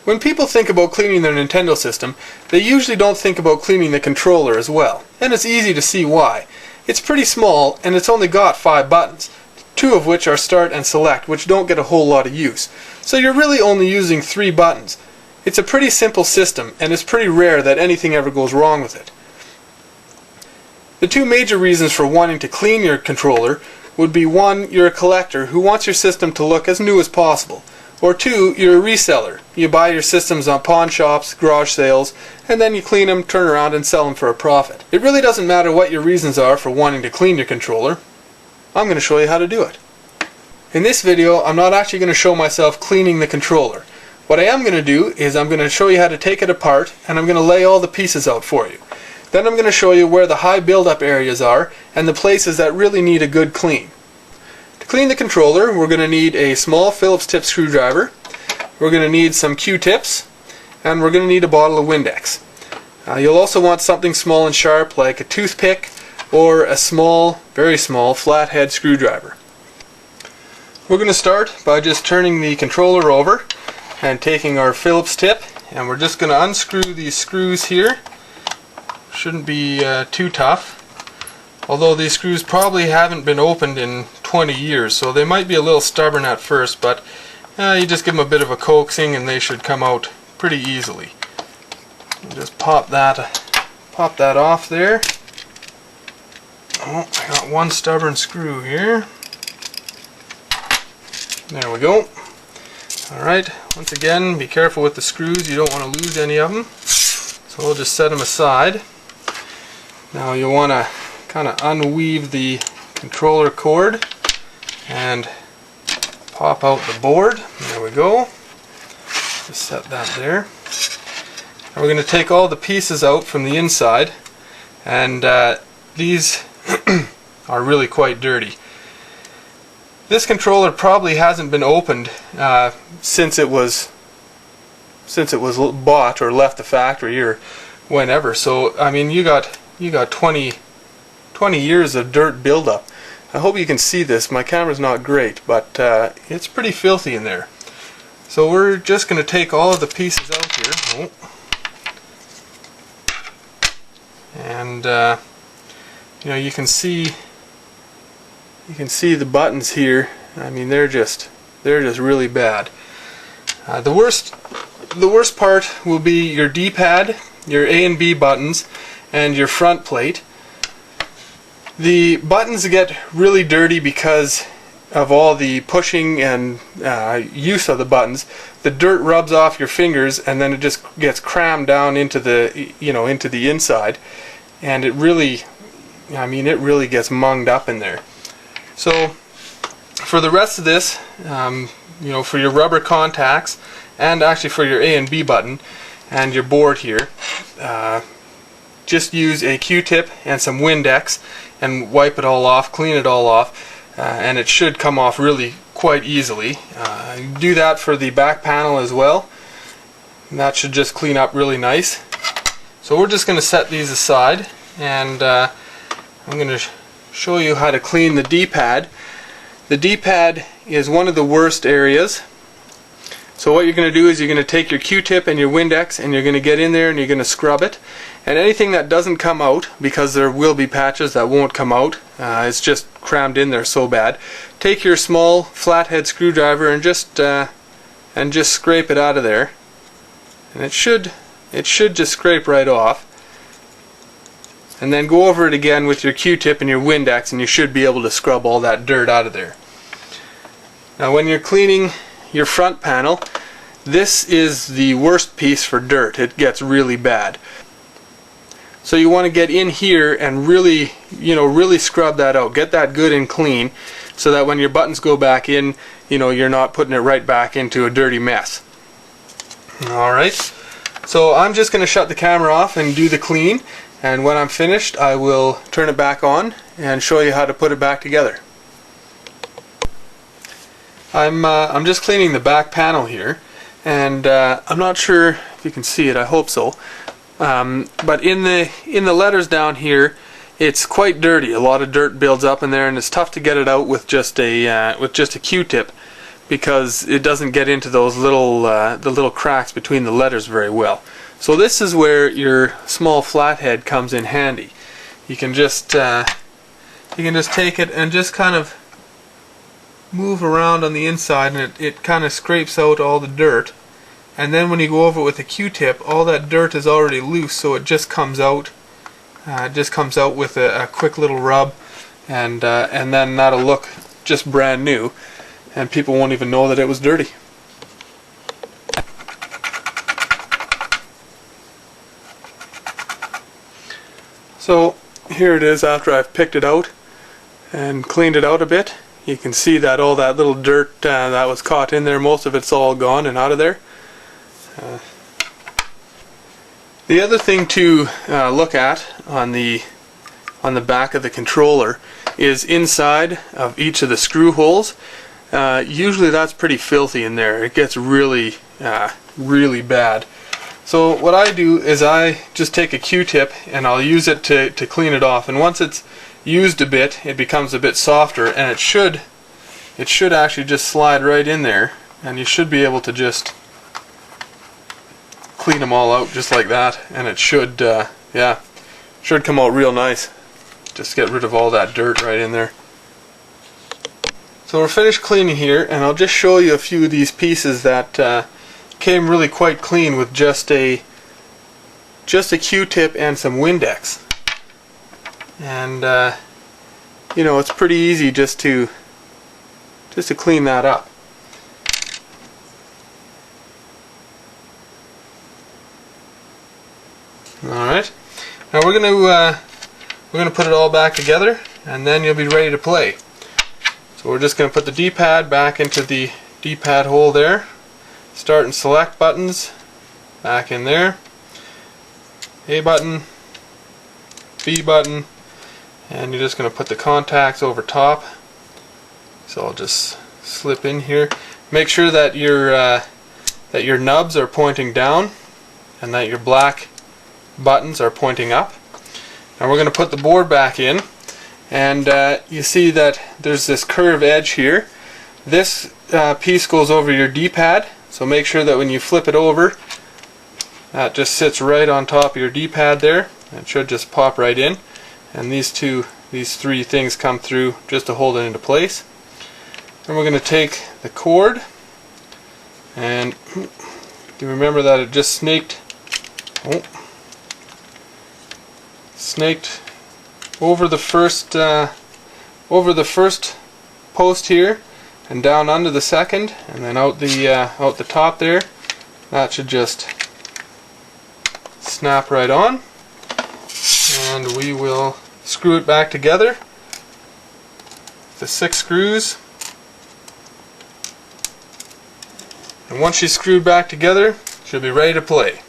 When people think about cleaning their Nintendo system, they usually don't think about cleaning the controller as well, and it's easy to see why. It's pretty small, and it's only got 5 buttons, 2 of which are start and select, which don't get a whole lot of use. So you're really only using 3 buttons. It's a pretty simple system, and it's pretty rare that anything ever goes wrong with it. The 2 major reasons for wanting to clean your controller would be 1, you're a collector who wants your system to look as new as possible. Or 2, you're a reseller. You buy your systems on pawn shops, garage sales, and then you clean them, turn around, and sell them for a profit. It really doesn't matter what your reasons are for wanting to clean your controller. I'm going to show you how to do it. In this video, I'm not actually going to show myself cleaning the controller. What I am going to do is I'm going to show you how to take it apart, and I'm going to lay all the pieces out for you. Then I'm going to show you where the high buildup areas are and the places that really need a good clean. To clean the controller, we're going to need a small Phillips tip screwdriver, we're going to need some Q-tips, and we're going to need a bottle of Windex. You'll also want something small and sharp like a toothpick or a small, very small, flathead screwdriver. We're going to start by just turning the controller over and taking our Phillips tip, and we're just going to unscrew these screws here. Shouldn't be too tough, although these screws probably haven't been opened in 20 years, so they might be a little stubborn at first, but you just give them a bit of a coaxing and they should come out pretty easily. Just pop that off there. Oh, I got one stubborn screw here. There we go. Alright, once again, be careful with the screws, you don't want to lose any of them. So we'll just set them aside. Now you'll want to kind of unweave the controller cord and pop out the board. There we go. Just set that there. Now we're going to take all the pieces out from the inside, and these are really quite dirty. This controller probably hasn't been opened since it was bought or left the factory or whenever. So I mean, you got 20 years of dirt buildup. I hope you can see this. My camera's not great, but it's pretty filthy in there. So we're just going to take all of the pieces out here. Oh. And you know, you can see the buttons here. I mean, they're just really bad. The worst part will be your D-pad, your A and B buttons, and your front plate. The buttons get really dirty because of all the pushing and use of the buttons. The dirt rubs off your fingers, and then it just gets crammed down into the into the inside, and it really gets munged up in there. So for the rest of this, for your rubber contacts, and actually for your A and B button and your board here, just use a Q-tip and some Windex and wipe it all off, clean it all off, and it should come off really quite easily. Do that for the back panel as well, and that should just clean up really nice. So we're just going to set these aside, and I'm going to show you how to clean the D-pad. The D-pad is one of the worst areas. So what you're going to do is you're going to take your Q-tip and your Windex, and you're going to get in there and you're going to scrub it. And anything that doesn't come out, because there will be patches that won't come out, it's just crammed in there so bad, take your small flathead screwdriver and just scrape it out of there. And it should just scrape right off. And then go over it again with your Q-tip and your Windex, and you should be able to scrub all that dirt out of there. Now when you're cleaning your front panel, this is the worst piece for dirt. It gets really bad. So you want to get in here and really scrub that out. Get that good and clean, so that when your buttons go back in, you're not putting it right back into a dirty mess. Alright, so I'm just going to shut the camera off and do the clean, and when I'm finished I will turn it back on and show you how to put it back together. I'm just cleaning the back panel here, and I'm not sure if you can see it. I hope so. But in the letters down here, it's quite dirty. A lot of dirt builds up in there, and it's tough to get it out with just a Q-tip. because it doesn't get into those little the little cracks between the letters very well. So this is where your small flathead comes in handy. You can just take it and just kind of move around on the inside, and it kind of scrapes out all the dirt. And then when you go over it with a Q-tip, all that dirt is already loose, so it just comes out. It just comes out with a quick little rub, and then that'll look just brand new, and people won't even know that it was dirty. So here it is after I've picked it out and cleaned it out a bit. You can see that all that little dirt that was caught in there, most of it's all gone and out of there. The other thing to look at on the back of the controller is inside of each of the screw holes. Usually that's pretty filthy in there. It gets really bad. So what I do is I just take a Q-tip and I'll use it to clean it off. And once it's used a bit, it becomes a bit softer, and it should actually just slide right in there, and you should be able to just clean them all out just like that, and it should should come out real nice. Just get rid of all that dirt right in there. So we're finished cleaning here, and I'll just show you a few of these pieces that came really quite clean with just a Q-tip and some Windex. And you know, it's pretty easy just to clean that up. All right. Now we're gonna put it all back together, and then you'll be ready to play. So we're just gonna put the D-pad back into the D-pad hole there. Start and select buttons back in there. A button, B button. And you're just going to put the contacts over top. So I'll just slip in here. Make sure that your nubs are pointing down and that your black buttons are pointing up. Now we're going to put the board back in, and you see that there's this curved edge here. This piece goes over your D-pad, so make sure that when you flip it over, that just sits right on top of your D-pad there. It should just pop right in. And these three things come through just to hold it into place. And we're going to take the cord, and you remember that it just snaked over the first post here and down under the second, and then out the top there. That should just snap right on. And we will screw it back together. The 6 screws. And once she's screwed back together, she'll be ready to play.